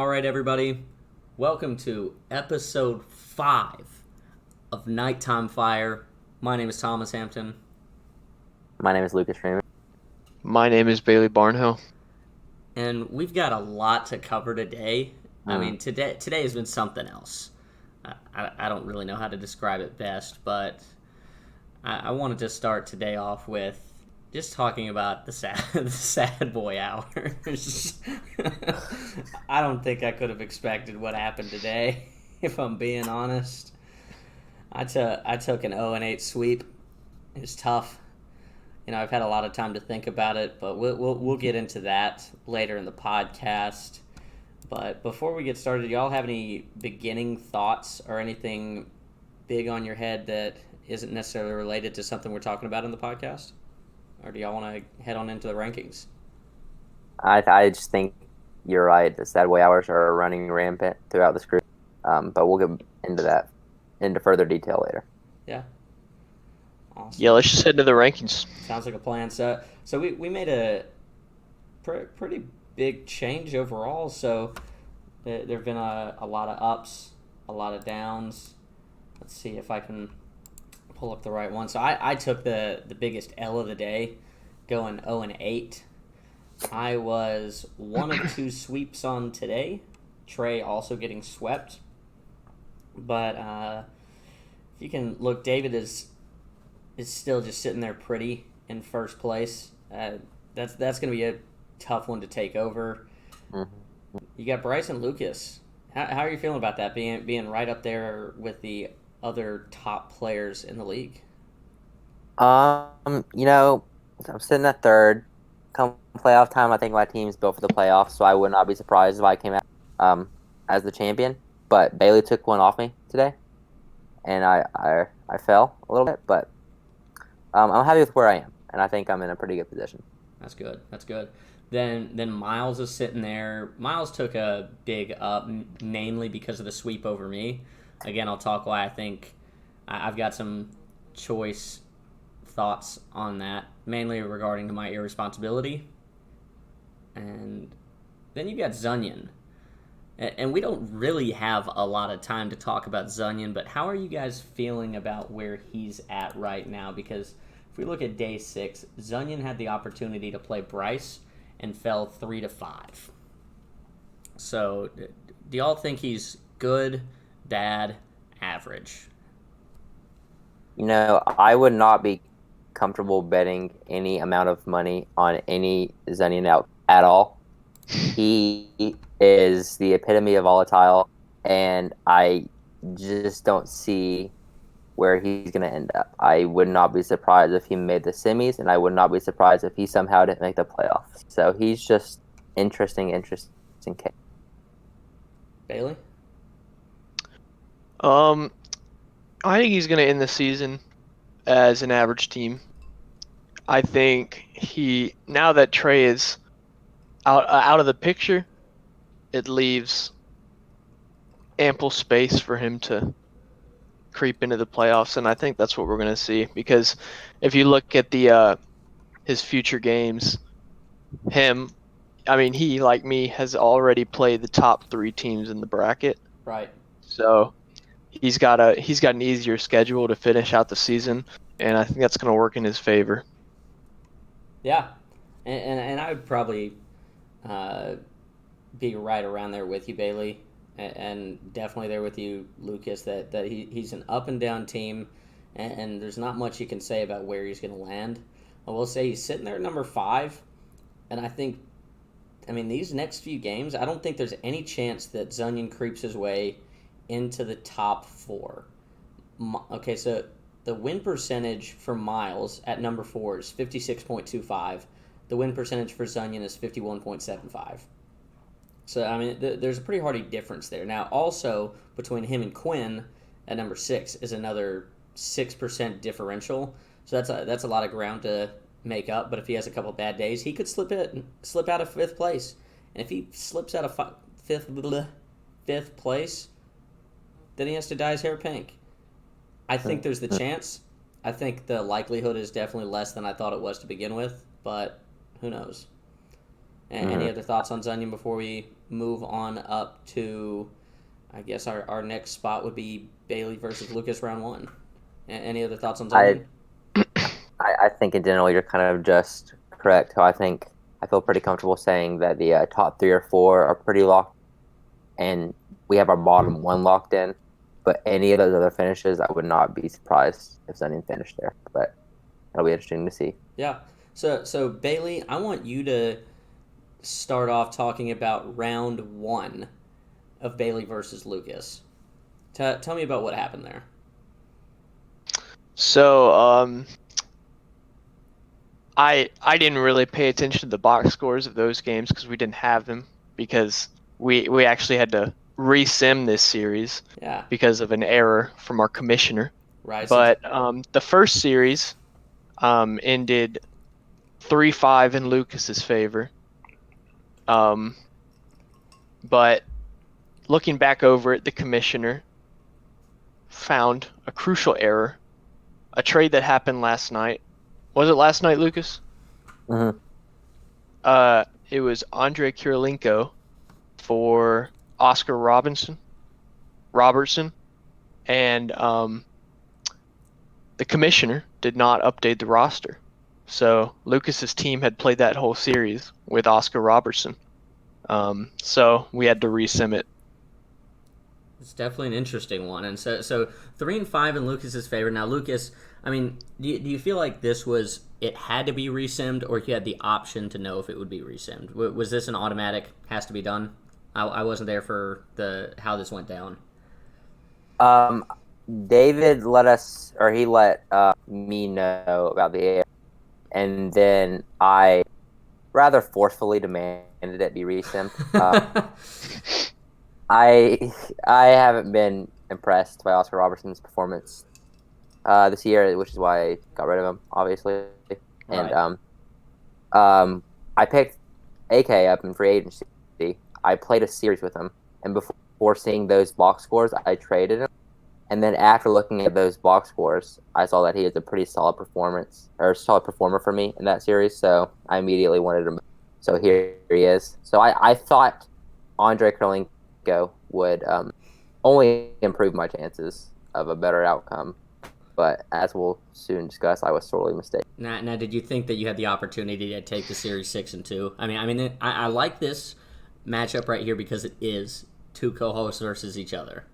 All right, everybody. Welcome to episode 5 of Nighttime Fire. My name is Thomas Hampton. My name is Lucas Freeman. My name is Bailey Barnhill. And we've got a lot to cover today. Mm. Today has been something else. I don't really know how to describe it best, but I wanted to start today off with just talking about the sad boy hours. I don't think I could have expected what happened today, if I'm being honest. I took an 0-8 sweep. It was tough. I've had a lot of time to think about it, but we'll get into that later in the podcast. But before we get started, do y'all have any beginning thoughts or anything big on your head that isn't necessarily related to something we're talking about in the podcast? Or do y'all want to head on into the rankings? I just think you're right. The sad boy hours are running rampant throughout this group, but we'll get into further detail later. Yeah. Awesome. Yeah, let's just head to the rankings. Sounds like a plan. So we made a pretty big change overall. So there have been a lot of ups, a lot of downs. Let's see if I can pull up the right one. So I took the biggest L of the day, going 0-8. I was 1 of 2 sweeps on today. Trey also getting swept. But if you can look, David is still just sitting there pretty in first place. That's going to be a tough one to take over. Mm-hmm. You got Bryce and Lucas. How are you feeling about that, being right up there with the other top players in the league? I'm sitting at third. Come playoff time, I think my team's built for the playoffs, so I would not be surprised if I came out as the champion. But Bailey took one off me today, and I fell a little bit, but I'm happy with where I am, and I think I'm in a pretty good position. That's good. Then Myles is sitting there. Myles took a big up, mainly because of the sweep over me. Again, I'll talk why I think I've got some choice thoughts on that, mainly regarding to my irresponsibility. And then you got Zunyon. And we don't really have a lot of time to talk about Zunyon, but how are you guys feeling about where he's at right now? Because if we look at day 6, Zunyon had the opportunity to play Bryce and fell 3-5. So, do y'all think he's good, bad, average? I would not be comfortable betting any amount of money on any Zunyon out at all. He is the epitome of volatile, and I just don't see where he's going to end up. I would not be surprised if he made the semis, and I would not be surprised if he somehow didn't make the playoffs. So he's just interesting case. Bailey? I think he's going to end the season as an average team. I think now that Trey is out of the picture, it leaves ample space for him to creep into the playoffs, and I think that's what we're going to see. Because if you look at his future games, he, like me, has already played the top 3 teams in the bracket. Right. So he's got an easier schedule to finish out the season, and I think that's going to work in his favor. Yeah, and I would probably be right around there with you, Bailey, and definitely there with you, Lucas, that he's an up and down team, and there's not much you can say about where he's going to land. I will say he's sitting there at number 5, and these next few games, I don't think there's any chance that Zunyon creeps his way into the top 4. Okay, so the win percentage for Myles at number 4 is 56.25. The win percentage for Zunyon is 51.75. So, there's a pretty hardy difference there. Now, also, between him and Quin at number 6 is another 6% differential. So that's a lot of ground to make up. But if he has a couple bad days, he could slip out of 5th place. And if he slips out of fifth place, then he has to dye his hair pink. I think there's the chance. I think the likelihood is definitely less than I thought it was to begin with, but who knows? Any other thoughts on Zunyon before we move on up to, I guess our next spot would be Bailey versus Lucas round 1. Any other thoughts on Zunyon? I think in general you're kind of just correct. So I feel pretty comfortable saying that the top 3 or 4 are pretty locked, and we have our bottom 1 locked in. But any of those other finishes, I would not be surprised if Zunyon finished there. But it'll be interesting to see. Yeah. So Bailey, I want you to start off talking about round 1 of Bailey versus Lucas. Tell me about what happened there. So, I didn't really pay attention to the box scores of those games because we didn't have them, because we actually had to re-sim this series because of an error from our commissioner. Right. But the first series ended 3-5 in Lucas's favor. But looking back over it, the commissioner found a crucial error, a trade that happened last night. Was it last night, Lucas? Mm-hmm. It was Andre Kirilenko for Oscar Robertson, and the commissioner did not update the roster. So Lucas's team had played that whole series with Oscar Robertson. So we had to resim it. It's definitely an interesting one. And so 3-5 in Lucas's favor. Now, Lucas, I mean, do you feel like it had to be resimmed, or you had the option to know if it would be resimmed? Was this an automatic, has to be done? I wasn't there for how this went down. David let me know about the error, and then I rather forcefully demanded it be resimmed. I haven't been impressed by Oscar Robertson's performance this year, which is why I got rid of him, obviously. Right. And I picked AK up in free agency. I played a series with him, and before seeing those box scores, I traded him. And then after looking at those box scores, I saw that he is a pretty solid performer for me in that series. So I immediately wanted him. So here he is. So I thought Andre Kirilenko would only improve my chances of a better outcome. But as we'll soon discuss, I was sorely mistaken. Now, did you think that you had the opportunity to take the series 6-2? I like this matchup right here because it is 2 co-hosts versus each other.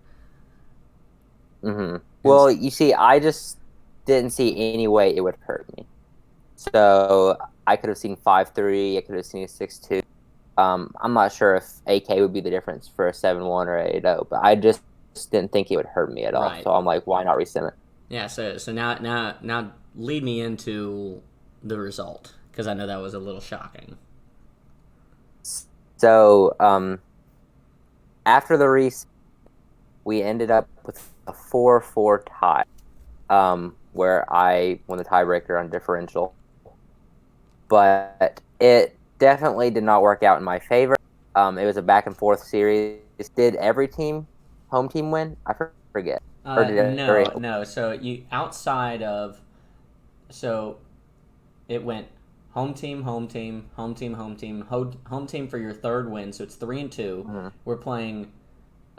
Mm-hmm. Well, you see, I just didn't see any way it would hurt me. So I could have seen 5-3. I could have seen a 6-2. I'm not sure if AK would be the difference for a 7-1 or 8-0, but I just didn't think it would hurt me at all. Right. So I'm like, why not resim it? Yeah. So now lead me into the result, because I know that was a little shocking. So after the reset, we ended up with a 4-4 tie, where I won the tiebreaker on differential. But it definitely did not work out in my favor. It was a back and forth series. Did every home team win? I forget. No. So it went home team, home team, home team, home team, home team for your third win. So it's 3-2. Mm-hmm. We're playing.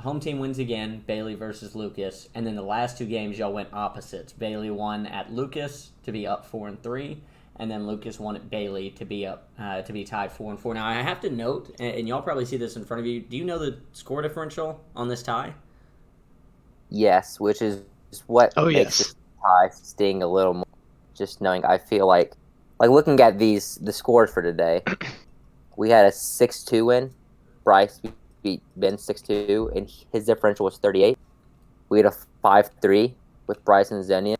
Home team wins again, Bailey versus Lucas, and then the last 2 games y'all went opposites. Bailey won at Lucas to be up 4-3, and then Lucas won at Bailey to be tied 4-4. Now I have to note, and y'all probably see this in front of you. Do you know the score differential on this tie? Yes, which is what makes this tie sting a little more. Just knowing, I feel like looking at the scores for today, we had a 6-2 win. Bryce beat Ben 6-2, and his differential was 38. We had a 5-3 with Bryce and Zunyon.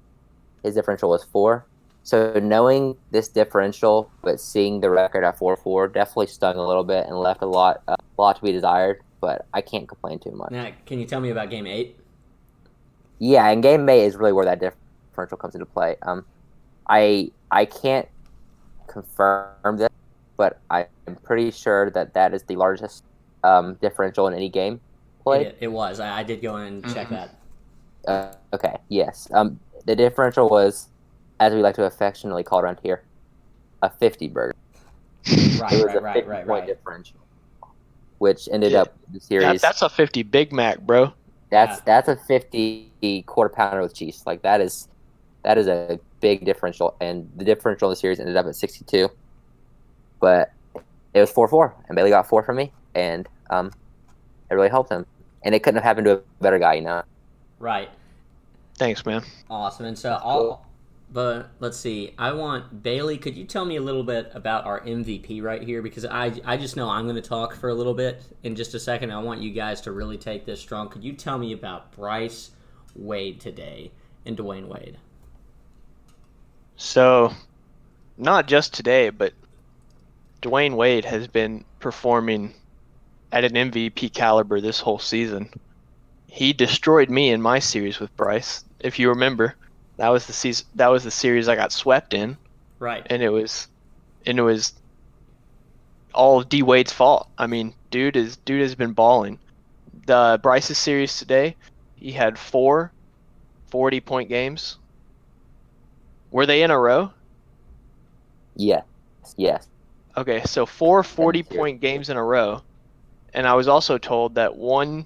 His differential was 4. So knowing this differential, but seeing the record at 4-4 definitely stung a little bit and left a lot to be desired. But I can't complain too much. Now, can you tell me about Game 8? Yeah, and Game 8 is really where that differential comes into play. I can't confirm this, but I'm pretty sure that is the largest differential in any game played. It was. I did go in and check that. Okay, yes. The differential was, as we like to affectionately call around here, a 50 burger. Right, It was a right. 50-point differential, which ended up the series. That's a 50 Big Mac, bro. That's a 50 quarter pounder with cheese. Like that is a big differential, and the differential in the series ended up at 62. But it was 4-4, and Bailey got 4 from me, and it really helped him. And it couldn't have happened to a better guy, you know. Right. Thanks, man. Awesome. And so but let's see. I want Bailey. Could you tell me a little bit about our MVP right here? Because I just know I'm going to talk for a little bit in just a second. I want you guys to really take this strong. Could you tell me about Bryce Wade today and Dwayne Wade? So, not just today, but Dwayne Wade has been performing at an MVP caliber this whole season. He destroyed me in my series with Bryce. If you remember, that was the season. That was the series I got swept in. Right. And it was all D Wade's fault. I mean, dude has been balling. The Bryce's series today, he had 4 40-point games. Were they in a row? Yes. Okay, so 4 40-point games in a row. And I was also told that one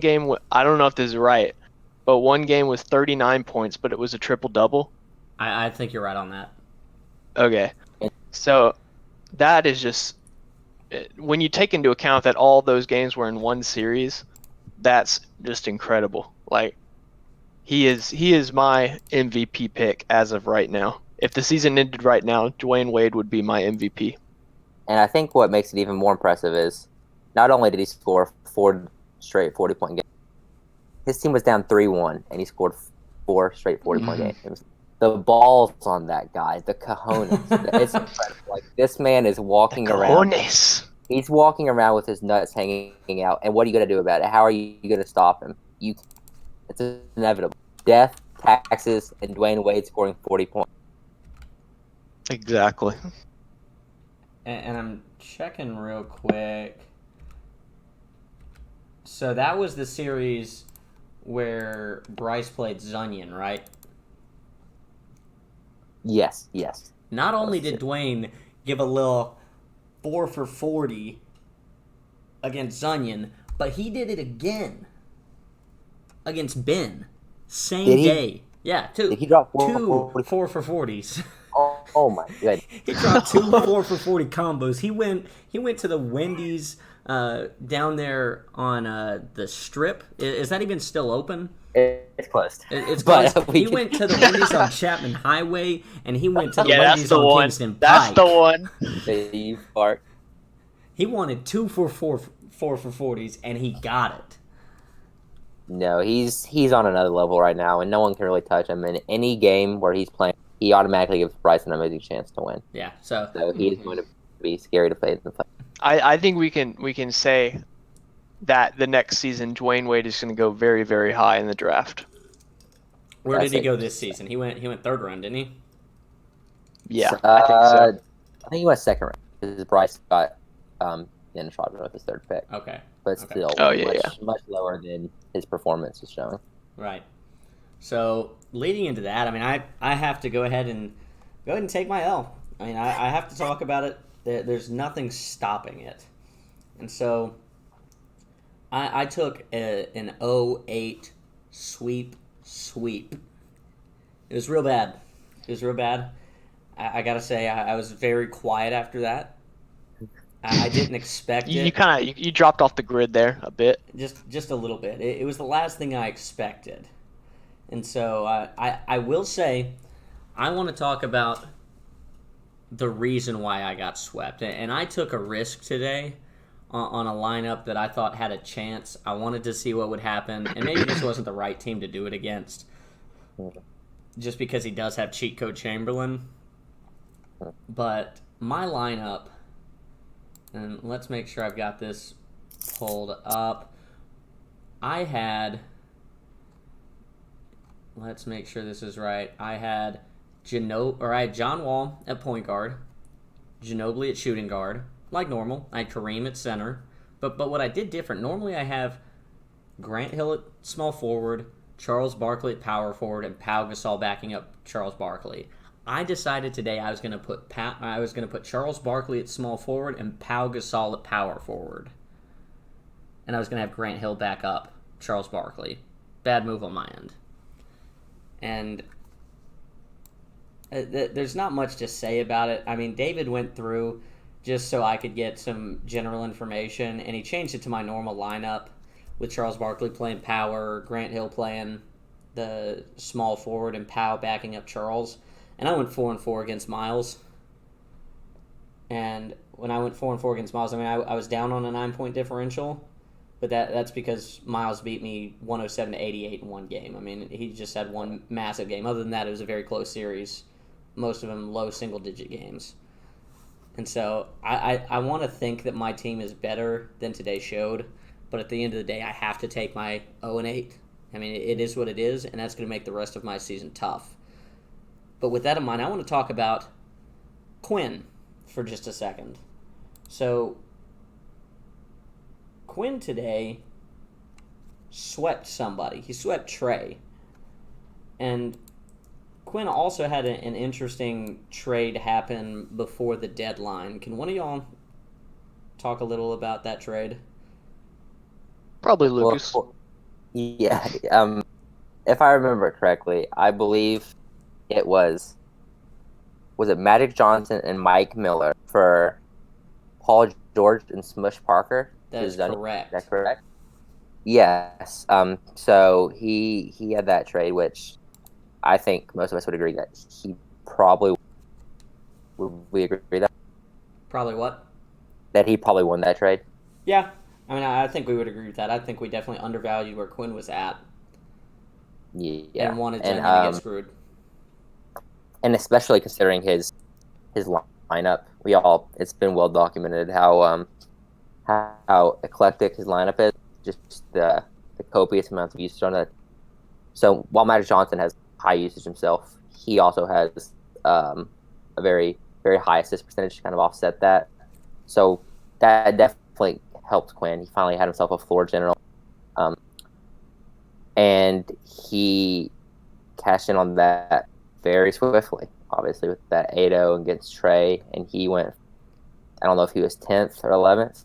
game, I don't know if this is right, but one game was 39 points, but it was a triple-double. I think you're right on that. Okay. So that is just, when you take into account that all those games were in one series, that's just incredible. Like, he is my MVP pick as of right now. If the season ended right now, Dwayne Wade would be my MVP. And I think what makes it even more impressive is not only did he score 4 straight 40-point games, his team was down 3-1, and he scored 4 straight 40-point games. The balls on that guy, the cojones. It's incredible. Like, this man is walking around. He's walking around with his nuts hanging out. And what are you going to do about it? How are you going to stop him? It's inevitable. Death, taxes, and Dwayne Wade scoring 40 points. Exactly. And I'm checking real quick. So that was the series where Bryce played Zunyon, right? Yes. Not only did Dwayne give a little 4 for 40 against Zunyon, but he did it again against Ben. Same day. Yeah, two. Did he drop 4 for 40s? Oh my god. He dropped 2 4 for 40 combos. He went to the Wendy's down there on the Strip. Is that even still open? It's closed. It's closed. He went to the Wendy's on Chapman Highway, and he went to the Wendy's on Kingston Pike. That's the one. You fart. He wanted 2 for 4 for 40s, and he got it. No, he's on another level right now, and no one can really touch him. In any game where he's playing, he automatically gives Bryce an amazing chance to win. Yeah, so he is going to be scary to play in the play. I think we can say that the next season Dwayne Wade is going to go very, very high in the draft. Where did he go this season? He went third round, didn't he? Yeah, I think so. I think he went second round because Bryce got in a shot with his third pick. Okay. But still, much lower than his performance is showing. Right. So leading into that, I mean, I have to go ahead and take my L. I mean, I have to talk about it. There's nothing stopping it, and so I took an 0-8 sweep. It was real bad. I gotta say, I was very quiet after that. I didn't expect it. You dropped off the grid there a bit. Just a little bit. It was the last thing I expected. And so I will say, I want to talk about the reason why I got swept. And I took a risk today on a lineup that I thought had a chance. I wanted to see what would happen. And maybe this wasn't the right team to do it against, just because he does have cheat code Chamberlain. But my lineup, and let's make sure I've got this pulled up. I had... Let's make sure this is right. I had John Wall at point guard, Ginobili at shooting guard, like normal. I had Kareem at center. But what I did different, normally I have Grant Hill at small forward, Charles Barkley at power forward, and Pau Gasol backing up Charles Barkley. I decided today I was going to put Charles Barkley at small forward and Pau Gasol at power forward, and I was going to have Grant Hill back up Charles Barkley. Bad move on my end. And there's not much to say about it. I mean, David went through just so I could get some general information, and he changed it to my normal lineup with Charles Barkley playing power, Grant Hill playing the small forward, and Pau backing up Charles. And I went 4-4 against Myles. And when I went 4-4 against Myles, I mean, I was down on a 9-point differential, but that's because Myles beat me 107-88 in one game. I mean, he just had one massive game. Other than that, it was a very close series. Most of them low single-digit games. And so I want to think that my team is better than today showed, but at the end of the day, I have to take my 0-8. I mean, it is what it is, and that's going to make the rest of my season tough. But with that in mind, I want to talk about Quin for just a second. So, Quin today swept somebody. He swept Trey. And Quin also had an interesting trade happen before the deadline. Can one of y'all talk a little about that trade? Probably Lucas. Yeah. If I remember correctly, I believe it was it Magic Johnson and Mike Miller for Paul George and Smush Parker? That is correct. Is that correct? Yes. So he had that trade, which I think most of us would agree that he probably would. We agree that Probably what? That he probably won that trade. Yeah. I mean, I think we would agree with that. I think we definitely undervalued where Quin was at. Yeah. And wanted Zunyon to get screwed. And especially considering his lineup, it's been well documented how eclectic his lineup is. Just the copious amounts of usage on it. So while Magic Johnson has high usage himself, he also has a very, very high assist percentage to kind of offset that. So that definitely helped Quin. He finally had himself a floor general. And he cashed in on that very swiftly, obviously, with that 8-0 against Trey. And he went, I don't know if he was 10th or 11th,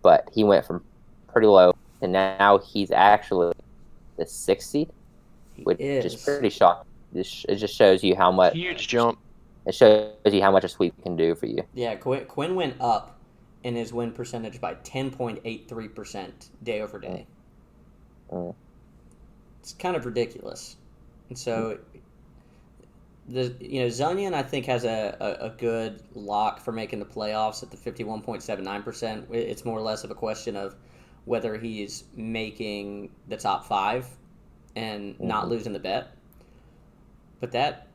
but he went from pretty low. And now he's actually the 6th seed, which is pretty shocking. It just shows you how much. Huge jump. It shows you how much a sweep can do for you. Yeah, Quin went up in his win percentage by 10.83% day over day. It's kind of ridiculous. And so, Zunyon, I think, has a good lock for making the playoffs at the 51.79%. It's more or less of a question of whether he's making the top 5 and not losing the bet. But that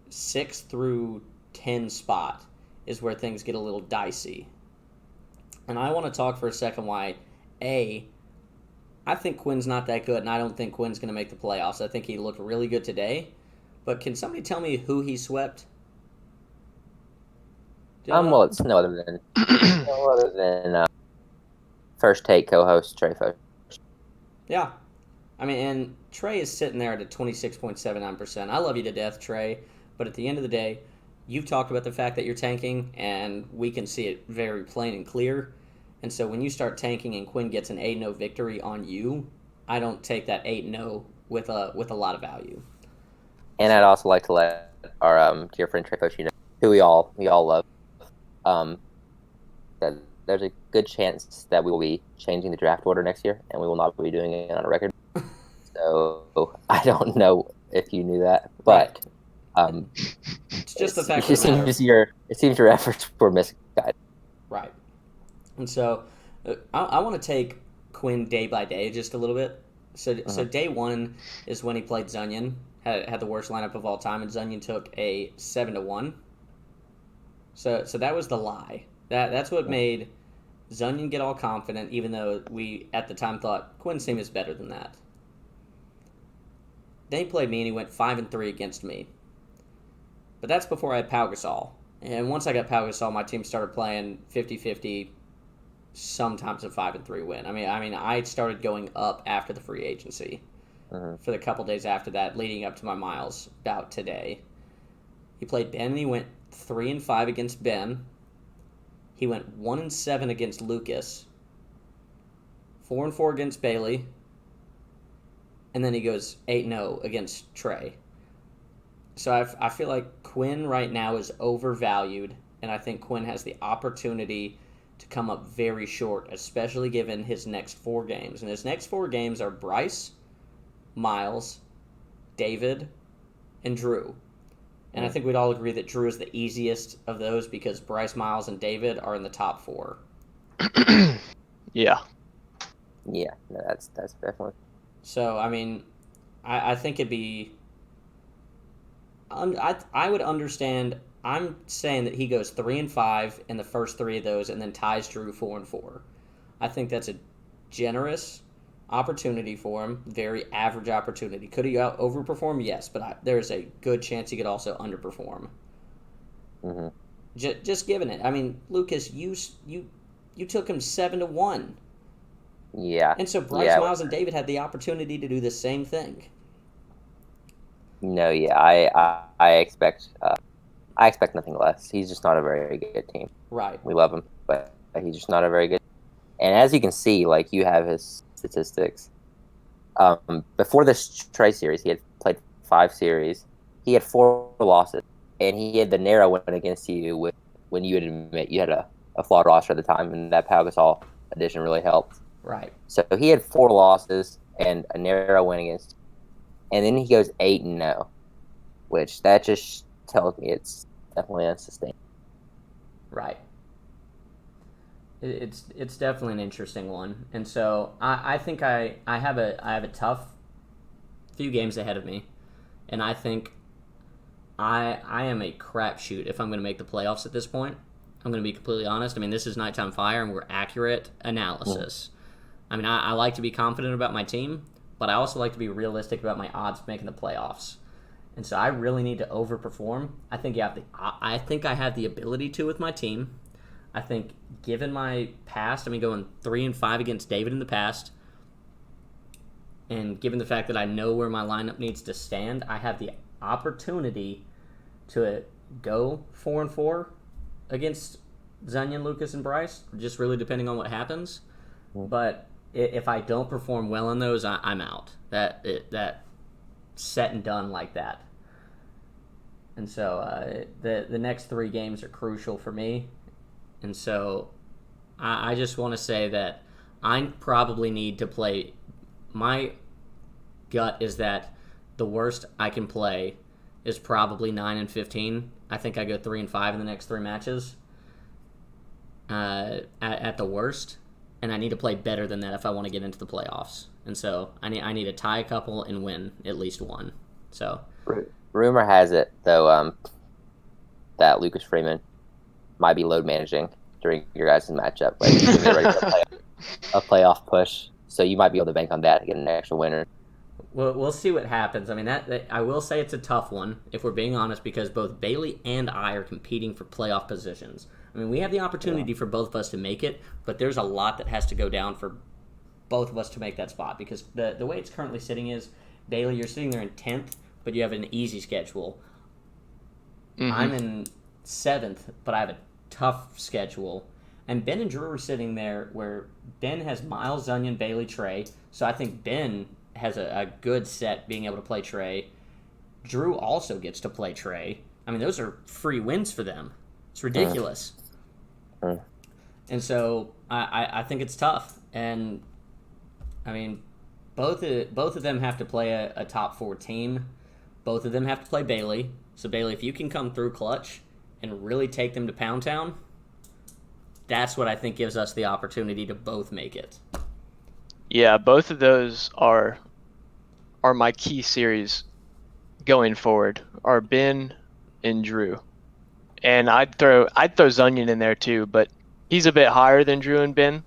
6 through 10 spot is where things get a little dicey. And I want to talk for a second why, I think Quin's not that good, and I don't think Quin's going to make the playoffs. I think he looked really good today. But can somebody tell me who he swept? Well, it's no other than First Take co-host Trey. Yeah. I mean, and Trey is sitting there at a 26.79%. I love you to death, Trey. But at the end of the day, you've talked about the fact that you're tanking, and we can see it very plain and clear. And so when you start tanking and Quin gets an 8-0 victory on you, I don't take that 8-0 with a lot of value. And I'd also like to let our dear friend Trey Poach, who we all love, that there's a good chance that we will be changing the draft order next year, and we will not be doing it on a record. So I don't know if you knew that, but it's just the fact that it seems your efforts were misguided. Right. And so I want to take Quin day by day just a little bit. So day 1 is when he played Zunyon, had the worst lineup of all time, and Zunyon took a 7-1. So that was the lie. That's what made Zunyon get all confident, even though we at the time thought Quin's team is better than that. Then he played me and he went 5-3 against me. But that's before I had Pau Gasol. And once I got Pau Gasol, my team started playing 50-50, sometimes a 5-3 win. I mean, I started going up after the free agency for the couple days after that, leading up to my Myles bout today. He played Ben, and he went 3-5 against Ben. He went 1-7 against Lucas. 4-4 against Bailey. And then he goes 8-0 against Trey. So I feel like Quin right now is overvalued, and I think Quin has the opportunity to come up very short, especially given his next 4 games. And his next 4 games are Bryce, Myles, David, and Drew. And I think we'd all agree that Drew is the easiest of those because Bryce, Myles, and David are in the top 4. Yeah. Yeah, no, that's definitely. So, I mean, I think it'd be... I would understand. I'm saying that he goes 3-5 in the first 3 of those, and then ties Drew 4-4. I think that's a generous opportunity for him. Very average opportunity. Could he overperform? Yes, but there's a good chance he could also underperform. Mm-hmm. Just given it. I mean, Lucas, you took him 7-1. Yeah. And so Bryce, Myles, and David had the opportunity to do the same thing. No, yeah, I expect nothing less. He's just not a very good team. Right. We love him, but he's just not a very good. And as you can see, like, you have his statistics. Before this Trey series, he had played 5 series. He had 4 losses, and he had the narrow win against you when you would admit you had a flawed roster at the time, and that Pau Gasol addition really helped. Right. So he had 4 losses and a narrow win against, and then he goes 8-0, which that just tells me it's definitely unsustainable. Right. It's definitely an interesting one, and so I think I have a tough few games ahead of me, and I think I am a crapshoot if I'm going to make the playoffs at this point. I'm going to be completely honest. I mean, this is Nighttime Fire, and we're accurate analysis. I mean, I like to be confident about my team, but I also like to be realistic about my odds of making the playoffs. And so I really need to overperform. I think I have the ability to with my team. I think given my past, I mean, going 3-5 against David in the past, and given the fact that I know where my lineup needs to stand, I have the opportunity to go 4-4 against Zunyon, Lucas, and Bryce, just really depending on what happens. But if I don't perform well in those, I'm out. That set and done like that. And so the next 3 games are crucial for me. And so I just want to say that I probably need to play. My gut is that the worst I can play is probably 9-15. I think I go 3-5 in the next 3 matches at the worst. And I need to play better than that if I want to get into the playoffs. And so I need to tie a couple and win at least one. So rumor has it, though, that Lucas Freeman might be load managing during your guys' matchup. Like, he's gonna get ready for a playoff push. So you might be able to bank on that to get an extra winner. Well, we'll see what happens. I mean, that I will say it's a tough one, if we're being honest, because both Bailey and I are competing for playoff positions. I mean, we have the opportunity for both of us to make it, but there's a lot that has to go down for both of us to make that spot. Because the way it's currently sitting is, Bailey, you're sitting there in 10th, but you have an easy schedule. Mm-hmm. I'm in 7th, but I have a tough schedule. And Ben and Drew are sitting there where Ben has Myles, Zunyon, Bailey, Trey. So I think Ben has a good set being able to play Trey. Drew also gets to play Trey. I mean, those are free wins for them. It's ridiculous. And so I think it's tough. And, I mean, both of them have to play a top 4 team. Both of them have to play Bailey. So, Bailey, if you can come through clutch and really take them to Pound Town, that's what I think gives us the opportunity to both make it. Yeah, both of those are my key series going forward, are Ben and Drew. And I'd throw Zunyon in there too, but he's a bit higher than Drew and Ben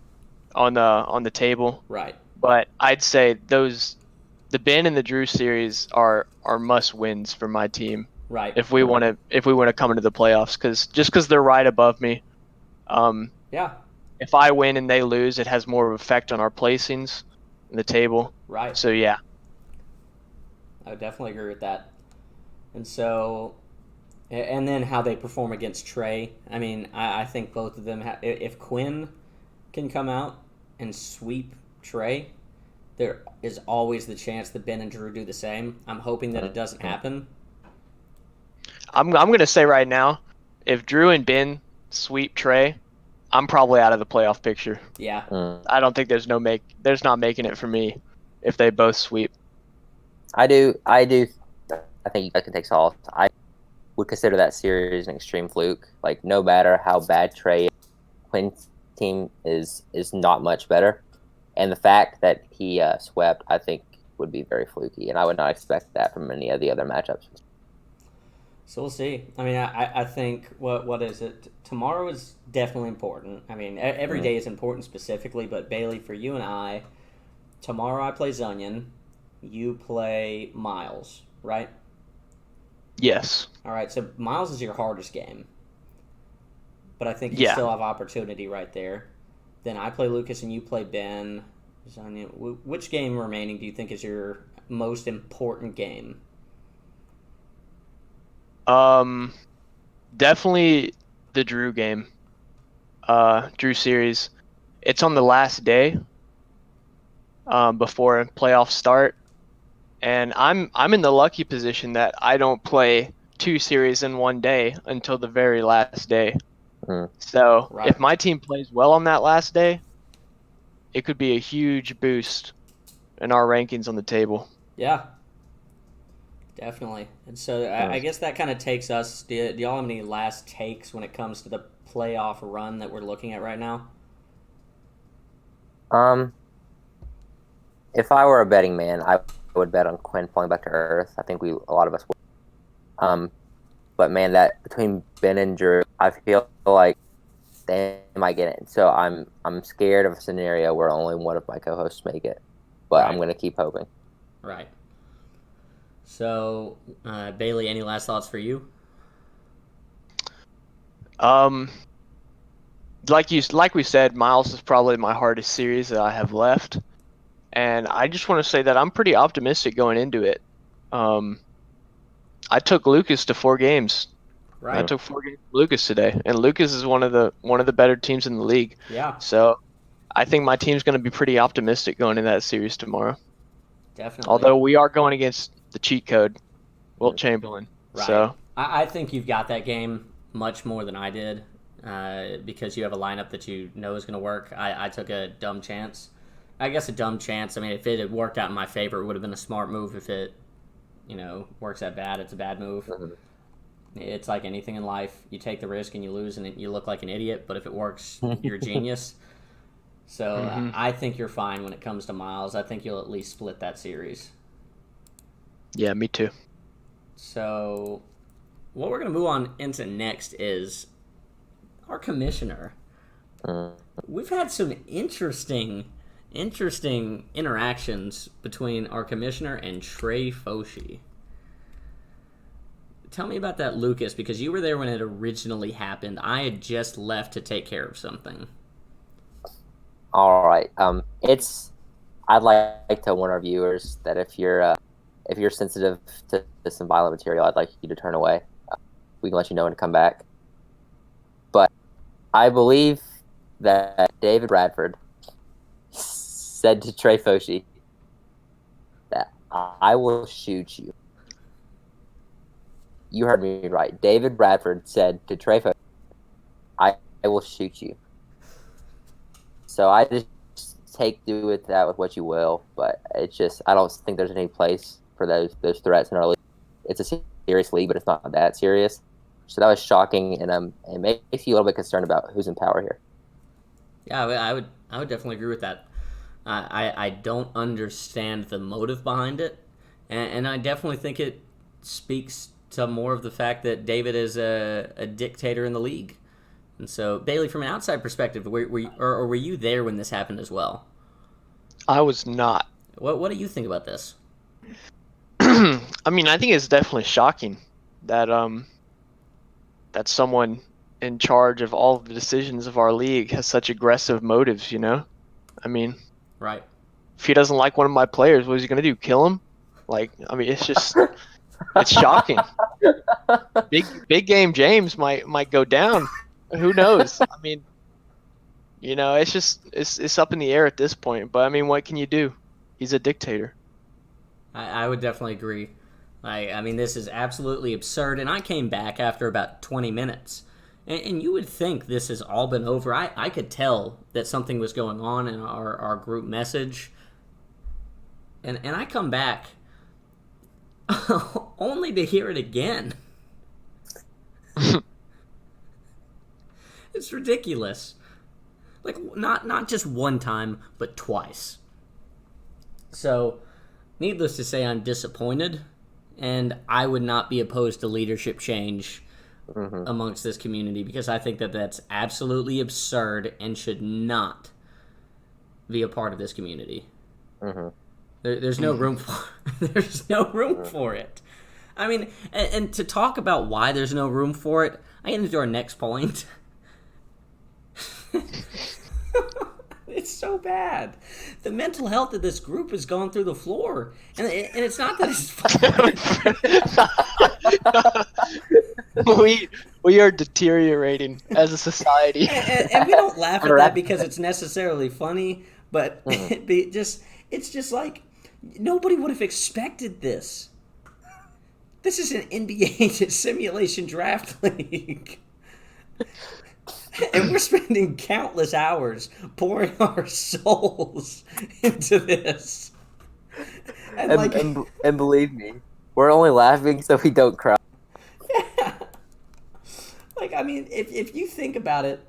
on the table. Right. But I'd say the Ben and the Drew series are must wins for my team. Right. If we want to come into the playoffs, because they're right above me. Yeah. If I win and they lose, it has more of an effect on our placings in the table. Right. So yeah. I would definitely agree with that. And so And then how they perform against Trey. I mean, I think both of them have. If Quin can come out and sweep Trey, there is always the chance that Ben and Drew do the same. I'm hoping that it doesn't happen. I'm gonna say right now, if Drew and Ben sweep Trey, I'm probably out of the playoff picture. Yeah. I don't think there's not making it for me if they both sweep. I do. I think you guys can take solace. I would consider that series an extreme fluke. Like, no matter how bad Trey is, Quin's team is not much better. And the fact that he swept, I think, would be very fluky. And I would not expect that from any of the other matchups. So we'll see. I mean, I think, what is it? Tomorrow is definitely important. I mean, every day is important specifically, but Bailey, for you and I, tomorrow I play Zunyon, you play Myles, right? Yes. All right, so Myles is your hardest game. But I think you still have opportunity right there. Then I play Lucas and you play Ben. Zunyon. Which game remaining do you think is your most important game? Definitely the Drew game. Drew series. It's on the last day before playoffs start. And I'm in the lucky position that I don't play 2 series in one day until the very last day. So if my team plays well on that last day, it could be a huge boost in our rankings on the table. Yeah, definitely. And so I guess that kind of takes us. Do y'all have any last takes when it comes to the playoff run that we're looking at right now? If I were a betting man, I would bet on Quin falling back to earth. I think a lot of us would. But man, that between Ben and Drew, I feel like they might get it. So I'm scared of a scenario where only one of my co-hosts make it. But I'm going to keep hoping. Right. So, Bailey, any last thoughts for you? Like we said, Myles is probably my hardest series that I have left. And I just want to say that I'm pretty optimistic going into it. I took Lucas to 4 games. Right. I took 4 games with Lucas today, and Lucas is one of the better teams in the league. Yeah. So I think my team's going to be pretty optimistic going into that series tomorrow. Definitely. Although we are going against the cheat code, Wilt Chamberlain. Right. So I think you've got that game much more than I did because you have a lineup that you know is going to work. I took a dumb chance. I guess a dumb chance. I mean, if it had worked out in my favor, it would have been a smart move. If it, works out bad, it's a bad move. Mm-hmm. It's like anything in life. You take the risk and you lose and you look like an idiot, but if it works, you're a genius. So I think you're fine when it comes to Myles. I think you'll at least split that series. Yeah, me too. So what we're going to move on into next is our commissioner. We've had some interesting interactions between our commissioner and Trey Foshi. Tell me about that, Lucas, because you were there when it originally happened. I had just left to take care of something. All right. I'd like to warn our viewers that if you're sensitive to some violent material, I'd like you to turn away. We can let you know when to come back. But I believe that David Bradford said to Trey Foshi that I will shoot you. You heard me right. David Bradford said to Trey Foshi, I will shoot you. So I just do with that with what you will, but it's just I don't think there's any place for those threats in our league. It's a serious league, but it's not that serious. So that was shocking, and it makes you a little bit concerned about who's in power here. Yeah, I would definitely agree with that. I don't understand the motive behind it, and I definitely think it speaks to more of the fact that David is a dictator in the league. And so, Bailey, from an outside perspective, were you there when this happened as well? I was not. What do you think about this? I mean, I think it's definitely shocking that that someone in charge of all of the decisions of our league has such aggressive motives, I mean, right. If he doesn't like one of my players, what is he going to do? Kill him? Like, I mean, it's just, it's shocking. big game James might go down. Who knows? I mean, it's just it's up in the air at this point. But I mean, what can you do? He's a dictator. I would definitely agree. I mean, this is absolutely absurd, and I came back after about 20 minutes. And you would think this has all been over. I could tell that something was going on in our group message. And I come back only to hear it again. It's ridiculous. Like, not just one time, but twice. So, needless to say, I'm disappointed, and I would not be opposed to leadership change amongst this community, because I think that that's absolutely absurd and should not be a part of this community. There's no room for there's no room for it. I mean, and to talk about why there's no room for it, I get into our next point. It's so bad. The mental health of this group has gone through the floor, and it's not that it's we are deteriorating as a society, and we don't laugh at that because it's necessarily funny, but it's just like nobody would have expected this. This is an NBA simulation draft league. And we're spending countless hours pouring our souls into this. And believe me, we're only laughing so we don't cry. Yeah. Like, I mean, if you think about it,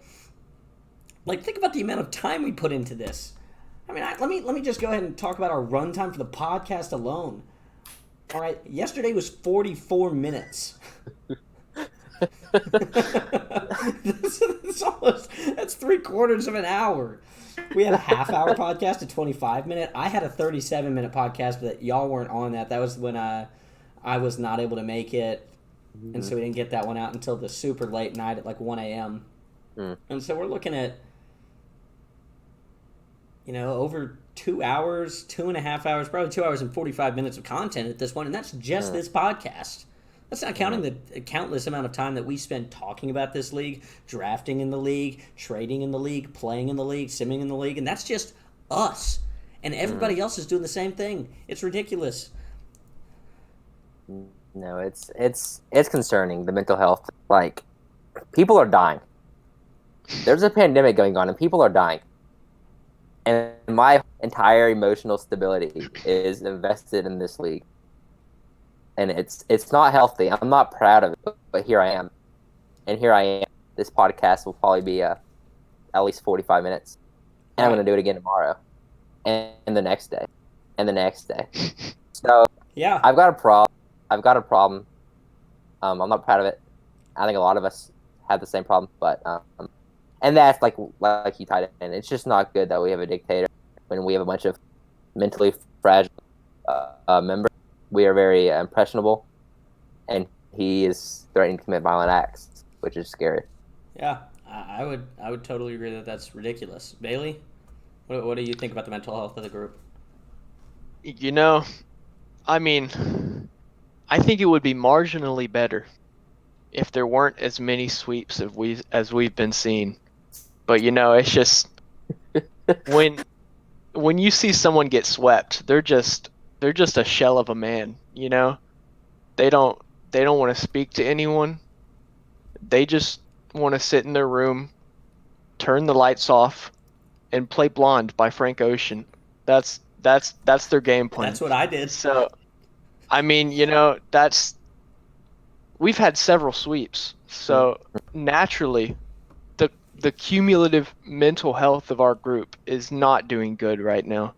like, think about the amount of time we put into this. I mean, let me just go ahead and talk about our runtime for the podcast alone. All right, yesterday was 44 minutes. That's 3/4 of an hour. We had a half-hour podcast, a 25-minute. I had a 37-minute podcast, but y'all weren't on that. That was when I was not able to make it, and so we didn't get that one out until the super late night at like 1 a.m. And so we're looking at, over 2 hours, 2.5 hours, probably 2 hours and 45 minutes of content at this point, and that's just this podcast. That's not counting the countless amount of time that we spend talking about this league, drafting in the league, trading in the league, playing in the league, simming in the league, and that's just us. And everybody else is doing the same thing. It's ridiculous. No, it's concerning, the mental health. Like, people are dying. There's a pandemic going on, and people are dying. And my entire emotional stability is invested in this league. And it's not healthy. I'm not proud of it, but here I am. And here I am. This podcast will probably be at least 45 minutes. And I'm going to do it again tomorrow. And the next day. And the next day. So, yeah, I've got a problem. I'm not proud of it. I think a lot of us have the same problem. But and that's like you tied it in. It's just not good that we have a dictator when we have a bunch of mentally fragile members. We are very impressionable, and he is threatening to commit violent acts, which is scary. Yeah, I would totally agree that that's ridiculous. Bailey, what do you think about the mental health of the group? I mean, I think it would be marginally better if there weren't as many sweeps as we've been seeing. But it's just when you see someone get swept, they're just a shell of a man, They don't want to speak to anyone. They just want to sit in their room, turn the lights off, and play Blonde by Frank Ocean. That's their game plan. That's what I did. So, I mean, we've had several sweeps. So naturally, the cumulative mental health of our group is not doing good right now.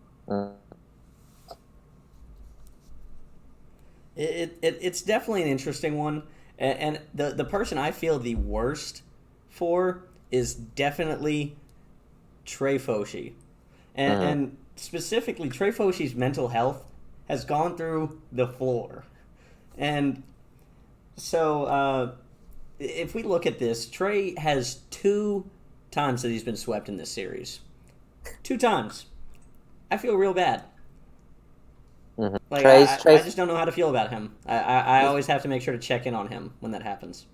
It's definitely an interesting one, and the person I feel the worst for is definitely Trey Foshee, and specifically Trey Foshee's mental health has gone through the floor, and so if we look at this, Trey has 2 times that he's been swept in this series. 2 times. I feel real bad. Mhm. Like I Trey's just don't know how to feel about him. I always have to make sure to check in on him when that happens.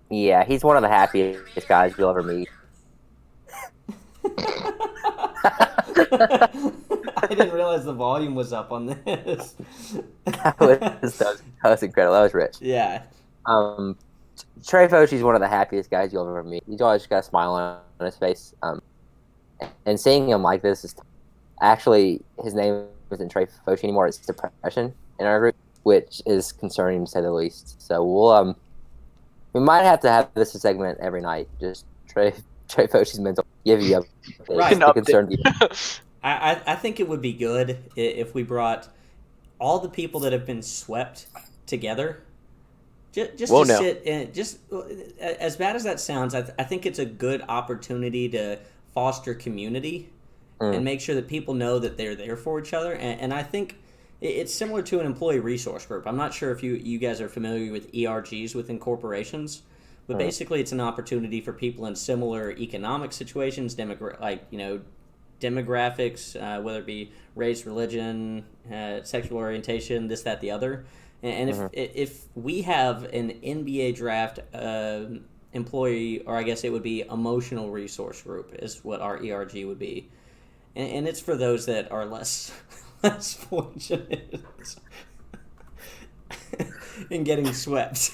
yeah, he's one of the happiest guys you'll ever meet. I didn't realize the volume was up on this. That was incredible. That was rich. Yeah. Um, Trey Foshi's one of the happiest guys you'll ever meet. He's always got a smile on his face. And seeing him like this is actually his name isn't Trey Foshi anymore. It's depression in our group, which is concerning to say the least. So we might have to have this segment every night. Just Trey Foshi's mental give you Right. to concern people. I think it would be good if we brought all the people that have been swept together. Just Whoa, to now. sit and just as bad as that sounds, I think it's a good opportunity to foster community and make sure that people know that they're there for each other. And I think it's similar to an employee resource group. I'm not sure if you guys are familiar with ERGs within corporations, but basically it's an opportunity for people in similar economic situations, demographics, whether it be race, religion, sexual orientation, this, that, the other. And if we have an NBA draft employee, or I guess it would be emotional resource group, is what our ERG would be, and it's for those that are less fortunate in getting swept.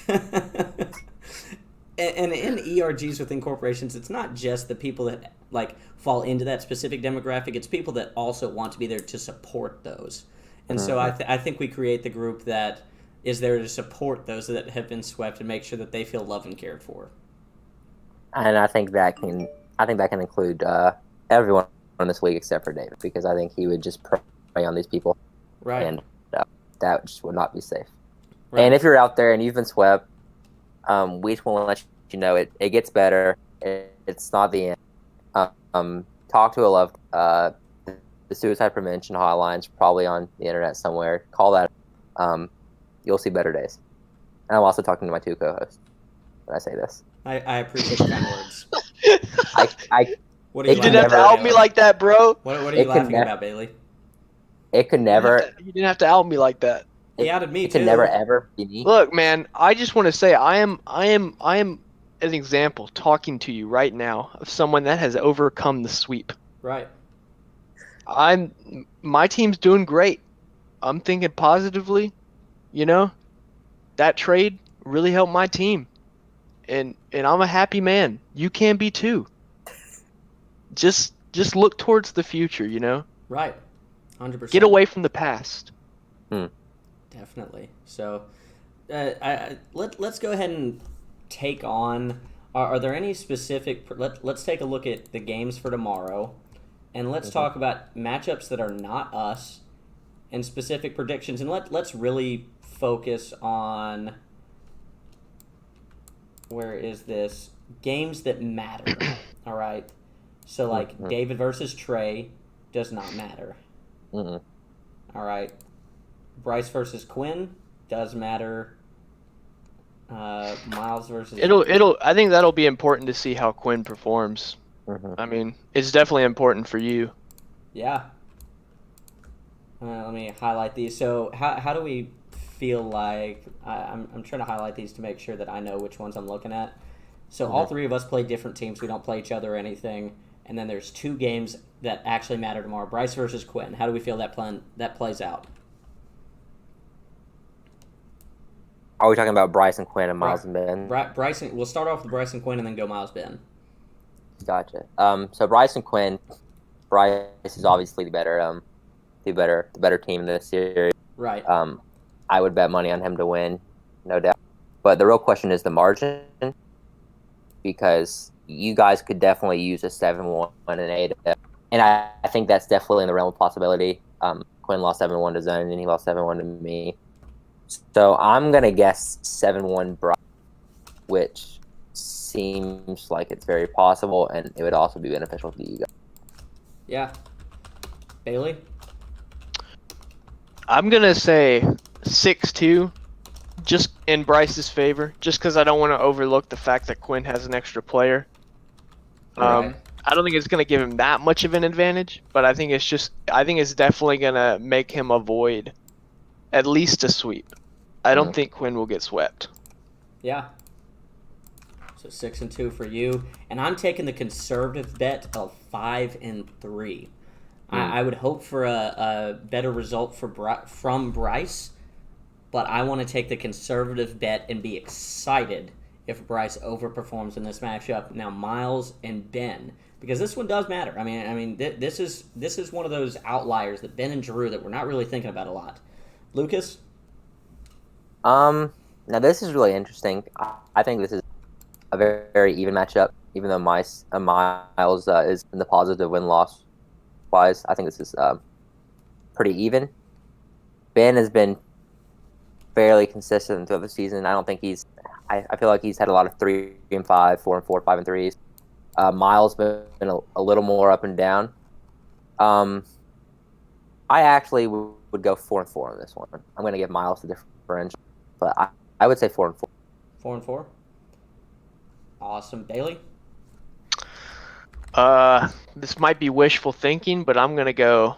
And in ERGs within corporations, it's not just the people that like fall into that specific demographic. It's people that also want to be there to support those. And so I think we create the group that is there to support those that have been swept and make sure that they feel loved and cared for. And I think that can include everyone in this league except for David, because I think he would just prey on these people, Right. and that just would not be safe. Right. And if you're out there and you've been swept, we just want to let you know it gets better. It's not the end. Talk to a loved. The suicide prevention hotline's probably on the internet somewhere. Call that. You'll see better days. And I'm also talking to my two co-hosts when I say this. I appreciate the kind words. What are You you didn't laughing have to about, out me Bailey? like that, bro. What are you It could laughing ne- about, Bailey? It could never. You didn't have to out me like that. He outed me It too. could never ever be me. Look, man, I just want to say I am an example talking to you right now of someone that has overcome the sweep. Right. My team's doing great. I'm thinking positively, you know. That trade really helped my team. And I'm a happy man. You can be too. Just look towards the future, you know. Right. 100%. Get away from the past. Definitely. So, let's go ahead and take on. Are there any specific? Let's take a look at the games for tomorrow, and let's talk about matchups that are not us, and specific predictions. And let's really focus on. Where is this? Games that matter. All right. So like David versus Trey does not matter. Mm-mm. All right. Bryce versus Quin does matter. Myles versus I think that'll be important to see how Quin performs. I mean, it's definitely important for you. Yeah. Let me highlight these. So how do we feel like I'm trying to highlight these to make sure that I know which ones I'm looking at. So all three of us play different teams. We don't play each other or anything. And then there's two games that actually matter tomorrow. Bryce versus Quin. How do we feel that plays out? Are we talking about Bryce and Quin and Myles and Ben? We'll start off with Bryce and Quin and then go Myles Ben. Gotcha. So Bryce and Quin. Bryce is obviously the better team in this series. Right. I would bet money on him to win, no doubt. But the real question is the margin, because you guys could definitely use a 7-1 and an 8. And I think that's definitely in the realm of possibility. Quin lost 7-1 to Zunyon, and he lost 7-1 to me. So I'm going to guess 7-1 Bryce, which seems like it's very possible, and it would also be beneficial to you guys. Yeah. Bailey? I'm going to say 6-2, just in Bryce's favor, just because I don't want to overlook the fact that Quin has an extra player. Right. I don't think it's going to give him that much of an advantage, but I think it's definitely going to make him avoid at least a sweep. I don't Mhm. think Quin will get swept. Yeah. So 6-2 for you, and I'm taking the conservative bet of 5-3. I would hope for a better result from Bryce, but I want to take the conservative bet and be excited if Bryce overperforms in this matchup. Now Myles and Ben, because this one does matter. This is one of those outliers that Ben and Drew that we're not really thinking about a lot. Lucas. Now this is really interesting. I think this is a very, very even matchup, even though Myles is in the positive win-loss wise. I think this is pretty even. Ben has been fairly consistent throughout the season. I don't think I feel like he's had a lot of 3-5, 4-4, 5-3s. Myles been a little more up and down. I actually would go 4-4 on this one. I'm going to give Myles the differential, but I would say 4-4. 4-4. Awesome, Bailey. This might be wishful thinking, but I'm gonna go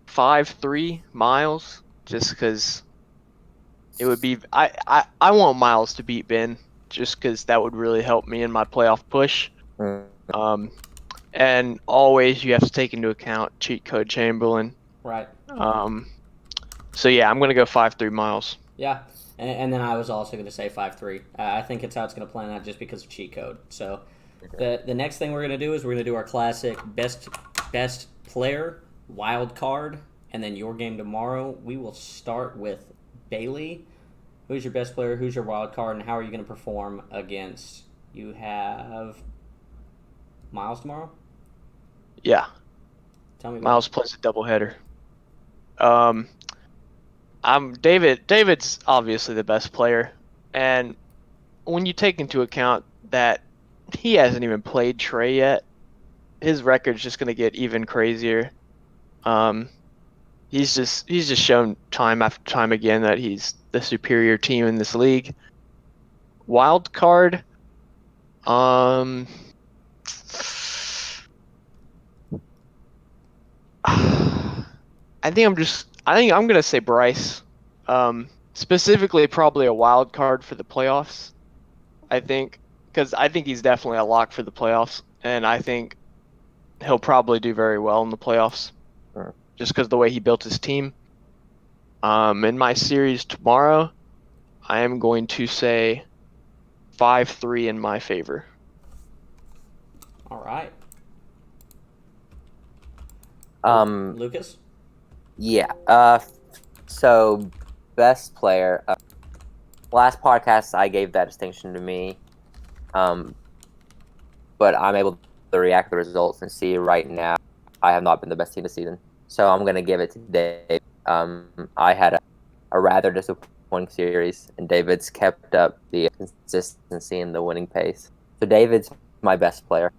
5-3 Myles, just because it would be. I want Myles to beat Ben, just because that would really help me in my playoff push. Mm. And always you have to take into account cheat code Chamberlain. Right. So yeah, I'm gonna go 5-3 Myles. Yeah, and then I was also going to say 5-3. I think it's how it's going to plan out just because of cheat code. So the next thing we're going to do is we're going to do our classic best player wild card, and then your game tomorrow. We will start with Bailey. Who's your best player? Who's your wild card? And how are you going to perform against? You have Myles tomorrow. Yeah. Tell me. Myles plays a doubleheader. I'm David. David's obviously the best player, and when you take into account that he hasn't even played Trey yet, his record's just gonna get even crazier. He's just shown time after time again that he's the superior team in this league. Wild card, I think I'm gonna say Bryce. Specifically, probably a wild card for the playoffs. I think, because I think he's definitely a lock for the playoffs, and I think he'll probably do very well in the playoffs, just because the way he built his team. In my series tomorrow, I am going to say 5-3 in my favor. All right. Lucas. Yeah. So best player. Last podcast I gave that distinction to me. But I'm able to react to the results and see right now I have not been the best team this season. So I'm gonna give it to Dave. I had a rather disappointing series, and David's kept up the consistency and the winning pace. So David's my best player.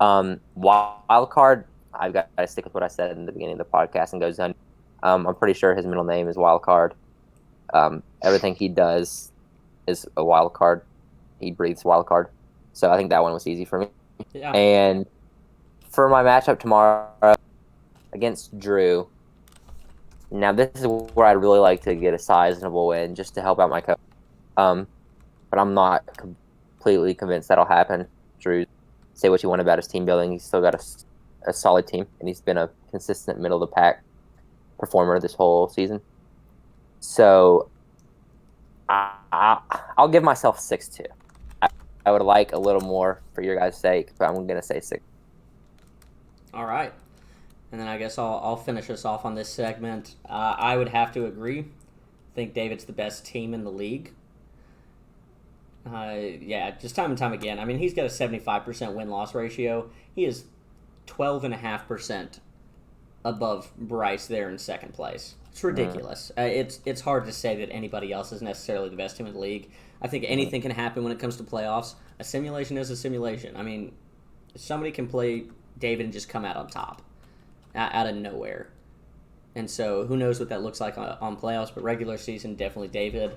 Wild card, I've got to stick with what I said in the beginning of the podcast and go Zunyon. I'm pretty sure his middle name is Wild Card. Everything he does is a wild card. He breathes wild card. So I think that one was easy for me. Yeah. And for my matchup tomorrow against Drew, now this is where I'd really like to get a sizable win just to help out my coach. But I'm not completely convinced that'll happen. Drew, say what you want about his team building. He's still got a solid team, and he's been a consistent middle of the pack performer this whole season. So I'll give myself 6-2. I would like a little more for your guys' sake, but I'm going to say 6. All right. And then I guess I'll finish us off on this segment. I would have to agree. I think David's the best team in the league. Yeah, just time and time again. I mean, he's got a 75% win-loss ratio. He is 12.5% above Bryce there in second place. It's ridiculous. It's hard to say that anybody else is necessarily the best team in the league. I think anything can happen when it comes to playoffs. A simulation is a simulation. I mean, somebody can play David and just come out on top out of nowhere. And so who knows what that looks like on playoffs, but regular season, definitely David.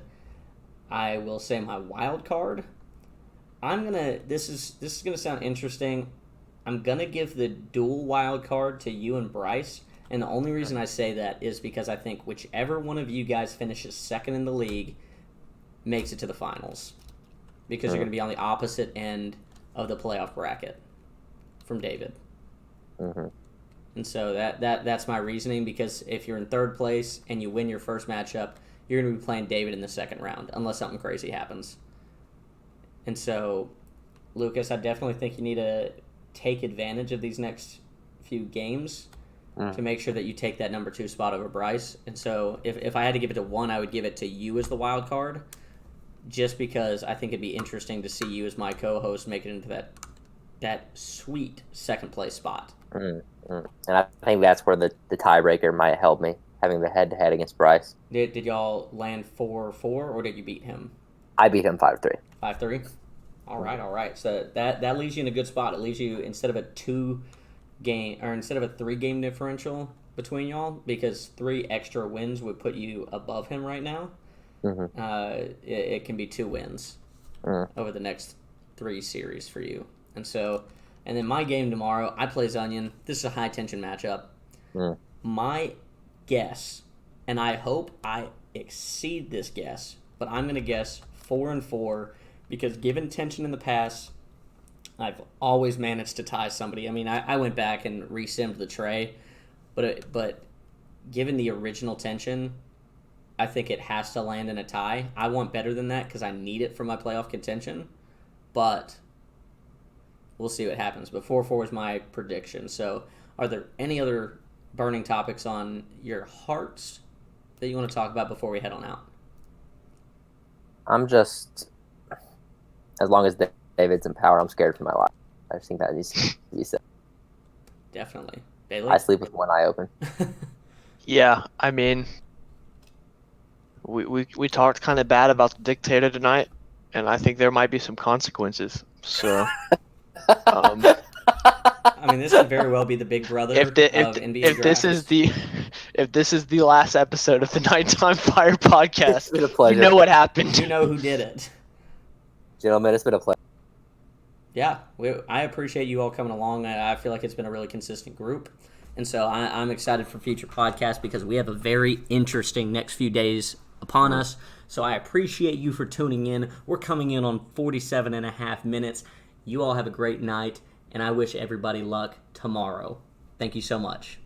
I will say my wild card. This is gonna sound interesting. I'm gonna give the dual wild card to you and Bryce, And the only reason I say that is because I think whichever one of you guys finishes second in the league makes it to the finals. Because you're going to be on the opposite end of the playoff bracket from David. Mm-hmm. And so that's my reasoning, because if you're in third place and you win your first matchup, you're going to be playing David in the second round, unless something crazy happens. And so, Lucas, I definitely think you need to take advantage of these next few games to make sure that you take that number 2 spot over Bryce. And so if I had to give it to one, I would give it to you as the wild card, just because I think it'd be interesting to see you as my co-host make it into that sweet second place spot. Mm-hmm. And I think that's where the tiebreaker might help me, having the head-to-head against Bryce. Did y'all land 4-4, or did you beat him? I beat him 5-3. 5-3? All right. So that leaves you in a good spot. It leaves you, instead of a 3-game differential between y'all, because 3 extra wins would put you above him right now. Mm-hmm. It can be 2 wins over the next 3 series for you. And then my game tomorrow, I play Zunyon. This is a high-tension matchup. My guess, and I hope I exceed this guess, but I'm going to guess 4-4, because given tension in the past, I've always managed to tie somebody. I mean, I went back and resimmed the Trey, but given the original tension, I think it has to land in a tie. I want better than that because I need it for my playoff contention, but we'll see what happens. But 4-4 is my prediction. So are there any other burning topics on your hearts that you want to talk about before we head on out? I'm just, as long as David's in power, I'm scared for my life. I just think that needs to be said. Definitely. Bailey? I sleep with one eye open. Yeah, I mean, we talked kind of bad about the dictator tonight, and I think there might be some consequences. So, I mean, this could very well be the big brother of NBA if this is the last episode of the Nighttime Fire podcast, It's been a pleasure. you know what happened. You know who did it. Gentlemen, it's been a pleasure. Yeah, I appreciate you all coming along. I feel like it's been a really consistent group. And so I'm excited for future podcasts because we have a very interesting next few days upon us. So I appreciate you for tuning in. We're coming in on 47 and a half minutes. You all have a great night, and I wish everybody luck tomorrow. Thank you so much.